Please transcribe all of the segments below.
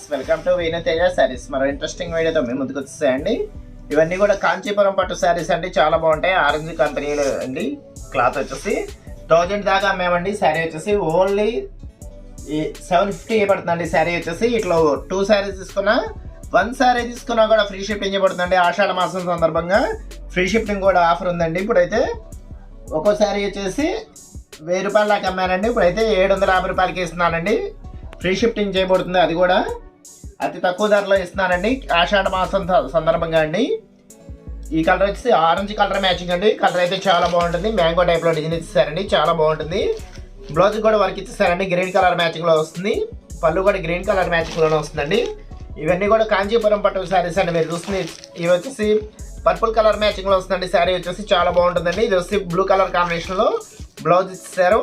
Friends, welcome to Venu Teja saris. మరో interesting వీడియోతో మేము ముందుకు వచ్చేసాయండి. ఇవన్నీ కూడా కాంచీపురం పట్టు శారీస్ అండి, చాలా బాగుంటాయి. ఆరెంజ్ కంపెనీలో అండి. క్లాత్ వచ్చేసి 1000 దాకా అమ్మామండి. శారీ వచ్చేసి ఓన్లీ 750 పడుతుందండి. శారీ వచ్చేసి ఇట్లా 2 శారీస్ తీసుకున్నా, 1 శారీ తీసుకున్నా కూడా ఫ్రీ షిప్పింగ్ పడుతుందండి. ఆషాఢ మాసం సందర్భంగా ఫ్రీ షిప్పింగ్ కూడా ఆఫర్ ఉందండి. ఇప్పుడైతే ఒక్కో శారీ వచ్చేసి 1000 రూపాయల దాకా అమ్మానండి. ఇప్పుడైతే 750 రూపాయలకి ఇస్తున్నానండి. ఫ్రీ షిఫ్టింగ్ చేయబడుతుంది, అది కూడా అతి తక్కువ ధరలో ఇస్తున్నానండి ఆషాఢ మాసం సందర్భంగా అండి. ఈ కలర్ వచ్చేసి ఆరెంజ్ కలర్ మ్యాచింగ్ అండి. కలర్ అయితే చాలా బాగుంటుంది. మ్యాంగో టైప్లో డిజైన్ ఇచ్చేసారండి, చాలా బాగుంటుంది. బ్లౌజ్ కూడా వర్క్ ఇచ్చేసారండి, గ్రీన్ కలర్ మ్యాచింగ్లో వస్తుంది. పళ్ళు కూడా గ్రీన్ కలర్ మ్యాచింగ్లోనే వస్తుందండి. ఇవన్నీ కూడా కాంచీపురం పట్టు శారీస్ అండి. మీరు చూస్తుంది ఇవి వచ్చేసి పర్పుల్ కలర్ మ్యాచింగ్లో వస్తుందండి. శారీ వచ్చేసి చాలా బాగుంటుందండి. ఇది వచ్చి బ్లూ కలర్ కాంబినేషన్లో బ్లౌజ్ ఇచ్చేసారు.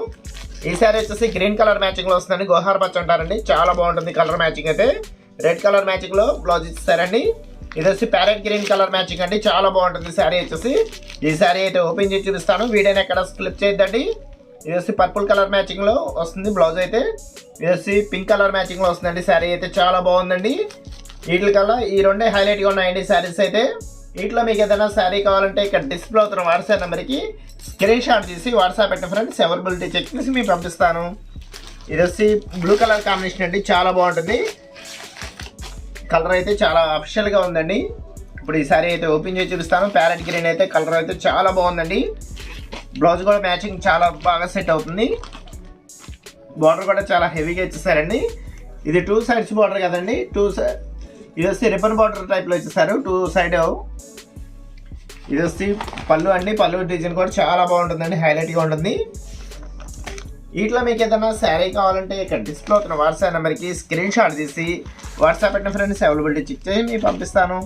ఈ శారీ వచ్చేసి గ్రీన్ కలర్ మ్యాచింగ్లో వస్తుందండి. గోహార పచ్చ అంటారండి, చాలా బాగుంటుంది కలర్ మ్యాచింగ్ అయితే. రెడ్ కలర్ మ్యాచింగ్లో బ్లౌజ్ ఇచ్చేసారండి. ఇది వచ్చి ప్యారెట్ గ్రీన్ కలర్ మ్యాచింగ్ అండి, చాలా బాగుంటుంది శారీ వచ్చేసి. ఈ శారీ అయితే ఓపెన్ చేసి చూపిస్తాను, వీడియోని ఎక్కడ స్కిప్ చేయొద్దండి. ఇది వచ్చి పర్పుల్ కలర్ మ్యాచింగ్లో వస్తుంది బ్లౌజ్ అయితే. ఇది వచ్చి పింక్ కలర్ మ్యాచింగ్లో వస్తుందండి. శారీ అయితే చాలా బాగుందండి. వీటి కల్లా ఈ రెండే హైలైట్గా ఉన్నాయండి శారీస్ అయితే. వీటిలో మీకు ఏదైనా శారీ కావాలంటే ఇక్కడ డిస్ప్లే అవుతున్న వాట్సాప్ నెంబర్కి స్క్రీన్ షాట్ తీసి వాట్సాప్ పెట్టిన ఫ్రెండ్స్ అవైలబిలిటీ చెక్ చేసి మీకు పంపిస్తాను. ఇది వచ్చి బ్లూ కలర్ కాంబినేషన్ అండి, చాలా బాగుంటుంది. కలర్ అయితే చాలా అఫిషియల్గా ఉందండి. ఇప్పుడు ఈ శారీ అయితే ఓపెన్ చేసి చూపిస్తాను. ప్యారెట్ గ్రీన్ అయితే కలర్ అయితే చాలా బాగుందండి. బ్లౌజ్ కూడా మ్యాచింగ్ చాలా బాగా సెట్ అవుతుంది. బార్డర్ కూడా చాలా హెవీగా ఇచ్చేసారండి. ఇది 2 సైడ్స్ బార్డర్ కదండి. ఇది వచ్చి రిబ్బన్ బార్డర్ టైప్లో ఇచ్చేసారు 2 సైడ్. ఇది వచ్చి పళ్ళు అండి. పళ్ళు డిజైన్ కూడా చాలా బాగుంటుందండి, హైలైట్గా ఉంటుంది. వీటిలో మీకు ఏదైనా శారీ కావాలంటే ఇక్కడ డిస్ప్లే అవుతున్న వాట్సాప్ నెంబర్కి స్క్రీన్ షాట్ తీసి వాట్సాప్ పెట్టిన ఫ్రెండ్స్ అవైలబిలిటీ చెక్ చేసి మీకు పంపిస్తాను.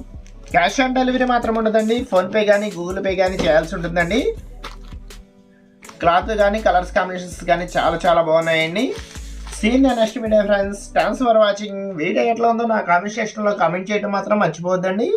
క్యాష్ ఆన్ డెలివరీ మాత్రం ఉండదండి. ఫోన్పే కానీ గూగుల్ పే కానీ చేయాల్సి ఉంటుందండి. క్లాత్ కానీ కలర్స్ కాంబినేషన్స్ కానీ చాలా చాలా బాగున్నాయండి. See in next video friends. Thanks for watching. Video ఎట్లా ఉందో నా కామెంట్ సెక్షన్లో కామెంట్ చేయడం మాత్రం మర్చిపోవద్దండి.